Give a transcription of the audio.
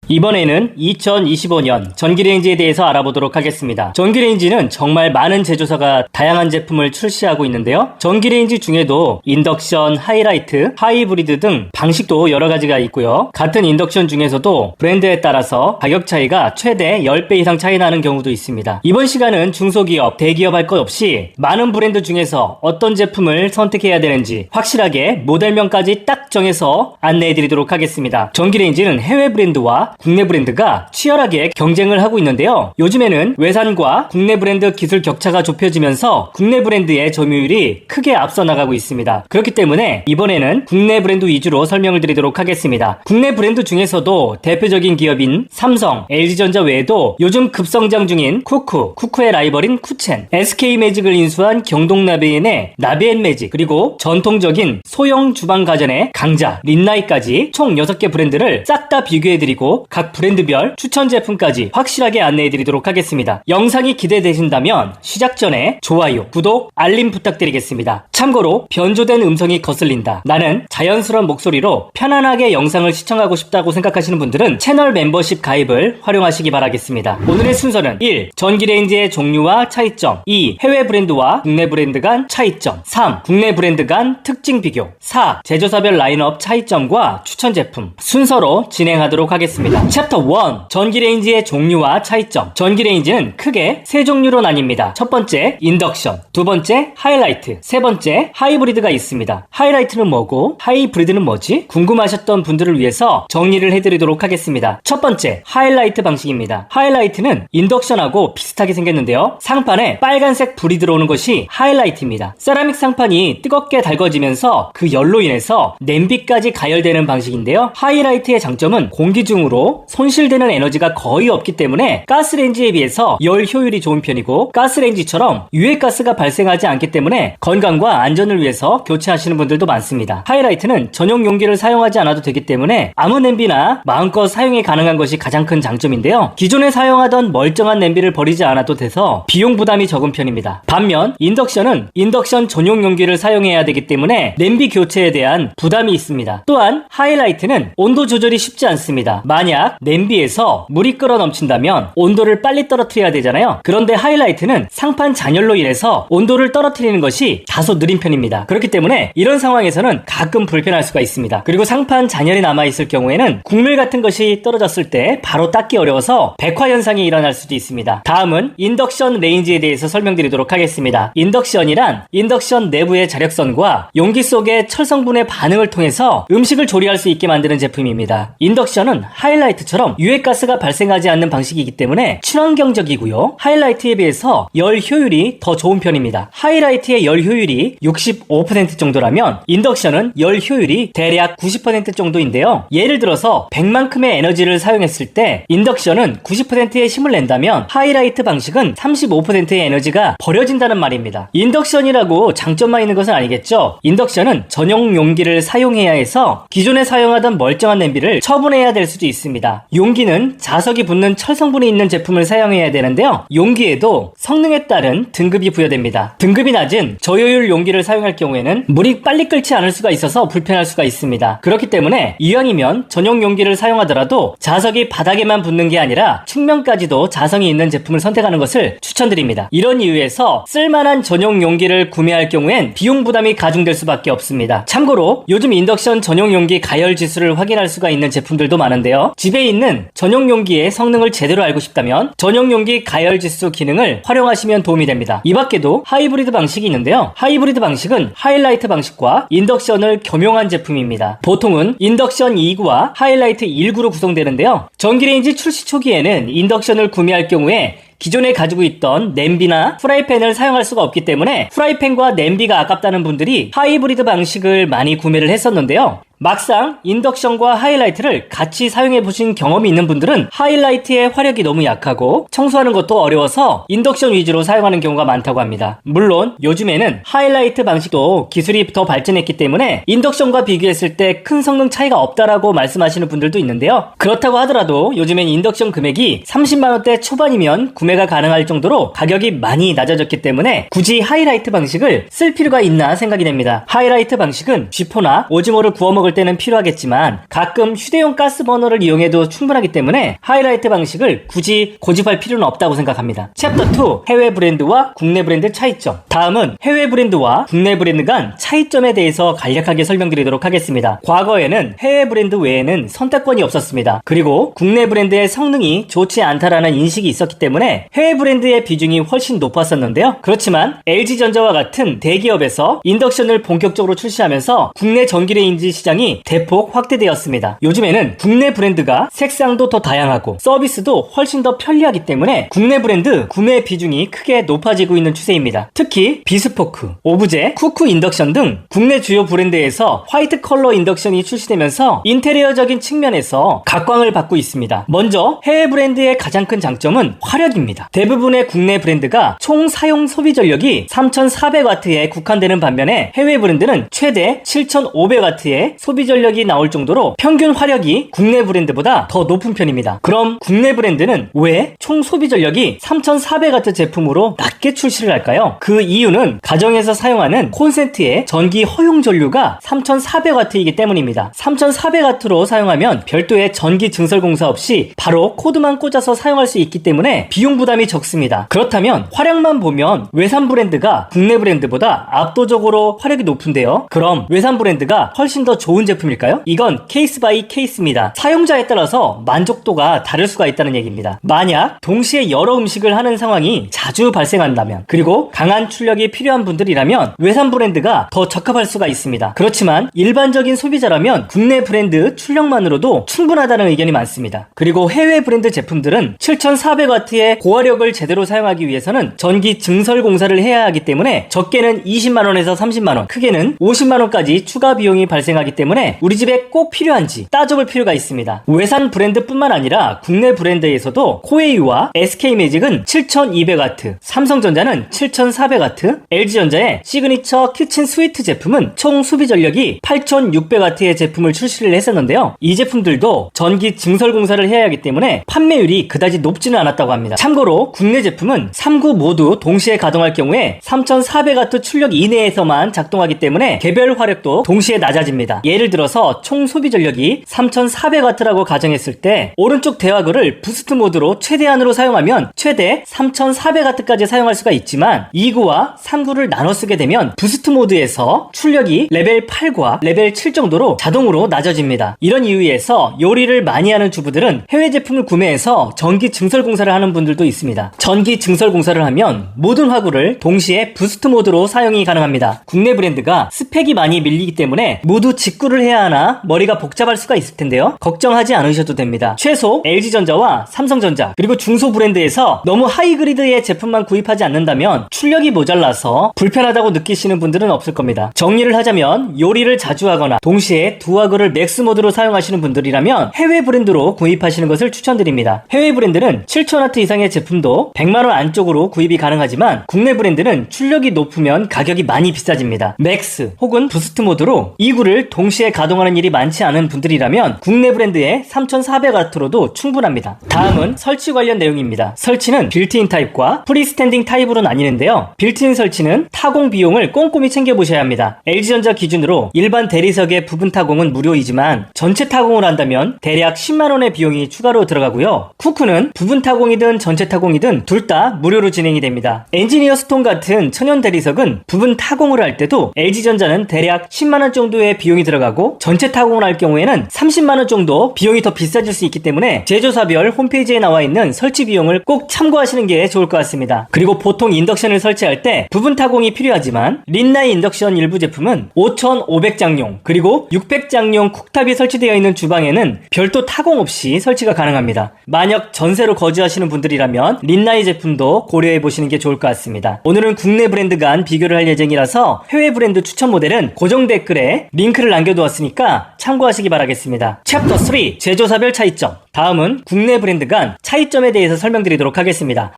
이번에는 2025년 전기레인지에 대해서 알아보도록 하겠습니다. 전기레인지는 정말 많은 제조사가 다양한 제품을 출시하고 있는데요. 전기레인지 중에도 인덕션, 하이라이트, 하이브리드 등 방식도 여러 가지가 있고요. 같은 인덕션 중에서도 브랜드에 따라서 가격 차이가 최대 10배 이상 차이 나는 경우도 있습니다. 이번 시간은 중소기업, 대기업 할 것 없이 많은 브랜드 중에서 어떤 제품을 선택해야 되는지 확실하게 모델명까지 딱 정해서 안내해드리도록 하겠습니다. 전기레인지는 해외 브랜드와 국내 브랜드가 치열하게 경쟁을 하고 있는데요. 요즘에는 외산과 국내 브랜드 기술 격차가 좁혀지면서 국내 브랜드의 점유율이 크게 앞서 나가고 있습니다. 그렇기 때문에 이번에는 국내 브랜드 위주로 설명을 드리도록 하겠습니다. 국내 브랜드 중에서도 대표적인 기업인 삼성, LG전자 외에도 요즘 급성장 중인 쿠쿠의 라이벌인 쿠첸, SK매직을 인수한 경동나비엔의 나비엔매직, 그리고 전통적인 소형 주방가전의 강자, 린나이까지 총 6개 브랜드를 싹 다 비교해드리고 각 브랜드별 추천 제품까지 확실하게 안내해드리도록 하겠습니다. 영상이 기대되신다면 시작 전에 좋아요, 구독, 알림 부탁드리겠습니다. 참고로 변조된 음성이 거슬린다, 나는 자연스러운 목소리로 편안하게 영상을 시청하고 싶다고 생각하시는 분들은 채널 멤버십 가입을 활용하시기 바라겠습니다. 오늘의 순서는 1. 전기레인지의 종류와 차이점, 2. 해외 브랜드와 국내 브랜드 간 차이점, 3. 국내 브랜드 간 특징 비교, 4. 제조사별 라인업 차이점과 추천 제품 순서로 진행하도록 하겠습니다. 챕터 1. 전기레인지의 종류와 차이점. 전기레인지는 크게 세 종류로 나뉩니다. 첫 번째, 인덕션, 두 번째, 하이라이트, 세 번째, 하이브리드가 있습니다. 하이라이트는 뭐고 하이브리드는 뭐지? 궁금하셨던 분들을 위해서 정리를 해드리도록 하겠습니다. 첫 번째, 하이라이트 방식입니다. 하이라이트는 인덕션하고 비슷하게 생겼는데요. 상판에 빨간색 불이 들어오는 것이 하이라이트입니다. 세라믹 상판이 뜨겁게 달궈지면서 그 열로 인해서 냄비까지 가열되는 방식인데요. 하이라이트의 장점은 공기 중으로 손실되는 에너지가 거의 없기 때문에 가스레인지에 비해서 열 효율이 좋은 편이고, 가스레인지처럼 유해가스가 발생하지 않기 때문에 건강과 안전을 위해서 교체하시는 분들도 많습니다. 하이라이트는 전용 용기를 사용하지 않아도 되기 때문에 아무 냄비나 마음껏 사용이 가능한 것이 가장 큰 장점인데요. 기존에 사용하던 멀쩡한 냄비를 버리지 않아도 돼서 비용 부담이 적은 편입니다. 반면 인덕션은 인덕션 전용 용기를 사용해야 되기 때문에 냄비 교체에 대한 부담이 있습니다. 또한 하이라이트는 온도 조절이 쉽지 않습니다. 만약 냄비에서 물이 끓어 넘친다면 온도를 빨리 떨어뜨려야 되잖아요. 그런데 하이라이트는 상판 잔열로 인해서 온도를 떨어뜨리는 것이 다소 느린 편입니다. 그렇기 때문에 이런 상황에서는 가끔 불편할 수가 있습니다. 그리고 상판 잔열이 남아있을 경우에는 국물 같은 것이 떨어졌을 때 바로 닦기 어려워서 백화 현상이 일어날 수도 있습니다. 다음은 인덕션 레인지에 대해서 설명드리도록 하겠습니다. 인덕션이란 인덕션 내부의 자력선과 용기 속의 철 성분의 반응을 통해서 음식을 조리할 수 있게 만드는 제품입니다. 인덕션은 하이라이트처럼 유해가스가 발생하지 않는 방식이기 때문에 친환경적이고요. 하이라이트에 비해서 열 효율이 더 좋은 편입니다. 하이라이트의 열 효율이 65% 정도라면 인덕션은 열 효율이 대략 90% 정도인데요. 예를 들어서 100만큼의 에너지를 사용했을 때 인덕션은 90%의 힘을 낸다면 하이라이트 방식은 35%의 에너지가 버려진다는 말입니다. 인덕션이라고 장점만 있는 것은 아니겠죠? 인덕션은 전용 용기를 사용해야 해서 기존에 사용하던 멀쩡한 냄비를 처분해야 될 수도 있습니다. 용기는 자석이 붙는 철 성분이 있는 제품을 사용해야 되는데요. 용기에도 성능에 따른 등급이 부여됩니다. 등급이 낮은 저효율 용기를 사용할 경우에는 물이 빨리 끓지 않을 수가 있어서 불편할 수가 있습니다. 그렇기 때문에 이왕이면 전용 용기를 사용하더라도 자석이 바닥에만 붙는 게 아니라 측면까지도 자성이 있는 제품을 선택하는 것을 추천드립니다. 이런 이유에서 쓸만한 전용 용기를 구매할 경우엔 비용 부담이 가중될 수밖에 없습니다. 참고로 요즘 인덕션 전용 용기 가열 지수를 확인할 수가 있는 제품들도 많은데요. 집에 있는 전용 용기의 성능을 제대로 알고 싶다면 전용 용기 가열 지수 기능을 활용하시면 도움이 됩니다. 이 밖에도 하이브리드 방식이 있는데요. 하이브리드 방식은 하이라이트 방식과 인덕션을 겸용한 제품입니다. 보통은 인덕션 2구와 하이라이트 1구로 구성되는데요. 전기레인지 출시 초기에는 인덕션을 구매할 경우에 기존에 가지고 있던 냄비나 프라이팬을 사용할 수가 없기 때문에 프라이팬과 냄비가 아깝다는 분들이 하이브리드 방식을 많이 구매를 했었는데요. 막상 인덕션과 하이라이트를 같이 사용해보신 경험이 있는 분들은 하이라이트의 화력이 너무 약하고 청소하는 것도 어려워서 인덕션 위주로 사용하는 경우가 많다고 합니다. 물론 요즘에는 하이라이트 방식도 기술이 더 발전했기 때문에 인덕션과 비교했을 때 큰 성능 차이가 없다라고 말씀하시는 분들도 있는데요. 그렇다고 하더라도 요즘엔 인덕션 금액이 30만원대 초반이면 구매가 가능할 정도로 가격이 많이 낮아졌기 때문에 굳이 하이라이트 방식을 쓸 필요가 있나 생각이 됩니다. 하이라이트 방식은 쥐포나 오징어를 구워 먹을 먹을 때는 필요하겠지만 가끔 휴대용 가스버너를 이용해도 충분하기 때문에 하이라이트 방식을 굳이 고집할 필요는 없다고 생각합니다. 챕터 2. 해외 브랜드와 국내 브랜드 차이점. 다음은 해외 브랜드와 국내 브랜드 간 차이점에 대해서 간략하게 설명드리도록 하겠습니다. 과거에는 해외 브랜드 외에는 선택권이 없었습니다. 그리고 국내 브랜드의 성능이 좋지 않다라는 인식이 있었기 때문에 해외 브랜드의 비중이 훨씬 높았었는데요. 그렇지만 LG전자와 같은 대기업에서 인덕션을 본격적으로 출시하면서 국내 전기레인지 시장이 대폭 확대되었습니다. 요즘에는 국내 브랜드가 색상도 더 다양하고 서비스도 훨씬 더 편리하기 때문에 국내 브랜드 구매 비중이 크게 높아지고 있는 추세입니다. 특히 비스포크, 오브제, 쿠쿠 인덕션 등 국내 주요 브랜드에서 화이트 컬러 인덕션이 출시되면서 인테리어적인 측면에서 각광을 받고 있습니다. 먼저 해외 브랜드의 가장 큰 장점은 화력입니다. 대부분의 국내 브랜드가 총 사용 소비 전력이 3400W에 국한되는 반면에 해외 브랜드는 최대 7500W의 소비 전력이 나올 정도로 평균 화력이 국내 브랜드보다 더 높은 편입니다. 그럼 국내 브랜드는 왜 총 소비 전력이 3400W 제품으로 낮게 출시를 할까요? 그 이유는 가정에서 사용하는 콘센트의 전기 허용 전류가 3400W이기 때문입니다. 3400W로 사용하면 별도의 전기 증설 공사 없이 바로 코드만 꽂아서 사용할 수 있기 때문에 비용 부담이 적습니다. 그렇다면 화력만 보면 외산 브랜드가 국내 브랜드보다 압도적으로 화력이 높은데요. 그럼 외산 브랜드가 훨씬 더 좋은 제품일까요? 이건 케이스 바이 케이스입니다. 사용자에 따라서 만족도가 다를 수가 있다는 얘기입니다. 만약 동시에 여러 음식을 하는 상황이 자주 발생한다면, 그리고 강한 출력이 필요한 분들이라면 외산 브랜드가 더 적합할 수가 있습니다. 그렇지만 일반적인 소비자라면 국내 브랜드 출력만으로도 충분하다는 의견이 많습니다. 그리고 해외 브랜드 제품들은 7400W의 고화력을 제대로 사용하기 위해서는 전기 증설 공사를 해야 하기 때문에 적게는 20만원에서 30만원, 크게는 50만원까지 추가 비용이 발생하기 때문에 우리 집에 꼭 필요한지 따져볼 필요가 있습니다. 외산 브랜드뿐만 아니라 국내 브랜드에서도 코웨이와 SK매직은 7200W, 삼성전자는 7400W, LG전자의 시그니처 키친 스위트 제품은 총 소비 전력이 8600W의 제품을 출시를 했었는데요. 이 제품들도 전기 증설 공사를 해야 하기 때문에 판매율이 그다지 높지는 않았다고 합니다. 참고로 국내 제품은 3구 모두 동시에 가동할 경우에 3400W 출력 이내에서만 작동하기 때문에 개별 화력도 동시에 낮아집니다. 예를 들어서 총 소비 전력이 3400W라고 가정했을 때 오른쪽 대화구를 부스트 모드로 최대한으로 사용하면 최대 3400W까지 사용할 수가 있지만 2구와 3구를 나눠 쓰게 되면 부스트 모드에서 출력이 레벨 8과 레벨 7 정도로 자동으로 낮아집니다. 이런 이유에서 요리를 많이 하는 주부들은 해외 제품을 구매해서 전기 증설 공사를 하는 분들도 있습니다. 전기 증설 공사를 하면 모든 화구를 동시에 부스트 모드로 사용이 가능합니다. 국내 브랜드가 스펙이 많이 밀리기 때문에 모두 직구를 해야 하나 머리가 복잡할 수가 있을 텐데요. 걱정하지 않으셔도 됩니다. 최소 LG전자와 삼성전자 그리고 중소 브랜드에서 너무 하이그리드의 제품만 구입하지 않는다면 출력이 모자라서 불편하다고 느끼시는 분들은 없을 겁니다. 정리를 하자면 요리를 자주 하거나 동시에 두 화구를 맥스 모드로 사용하시는 분들이라면 해외 브랜드로 구입하시는 것을 추천드립니다. 해외 브랜드는 7000W 이상의 제품도 100만원 안쪽으로 구입이 가능하지만 국내 브랜드는 출력이 높으면 가격이 많이 비싸집니다. 맥스 혹은 부스트 모드로 2구를 동시에 가동하는 일이 많지 않은 분들이라면 국내 브랜드의 3400W로도 충분합니다. 다음은 설치 관련 내용입니다. 설치는 빌트인 타입과 프리스탠딩 타입으로 나뉘는데요. 빌트인 설치는 타공 비용을 꼼꼼히 챙겨보셔야 합니다. LG전자 기준으로 일반 대리석의 부분 타공은 무료이지만 전체 타공을 한다면 대략 10만원의 비용이 추가로 들어가고요. 쿠쿠는 부분 타공이든 전체 타공이든 둘 다 무료로 진행이 됩니다. 엔지니어 스톤 같은 천연 대리석은 부분 타공을 할 때도 LG전자는 대략 10만원 정도의 비용이 들어가고 전체 타공을 할 경우에는 30만원 정도 비용이 더 비싸질 수 있기 때문에 제조사별 홈페이지에 나와 있는 설치 비용을 꼭 참고하시는 게 좋을 것 같습니다. 그리고 보통 인덕션을 설치할 때 부분 타공이 필요하지만 린나이 인덕션 일부 제품은 5500장용 그리고 600장용 쿡탑이 설치되어 있는 주방에는 별도 타공 없이 설치가 가능합니다. 만약 전세로 거주하시는 분들이라면 린나이 제품도 고려해 보시는 게 좋을 것 같습니다. 오늘은 국내 브랜드 간 비교를 할 예정이라서 해외 브랜드 추천 모델은 고정 댓글에 링크를 남겨두었으니까 참고하시기 바라겠습니다. 챕터 3 제조사별 차이점. 다음은 국내 브랜드 간 차이점에 대해서 설명드리도록 하겠습니다.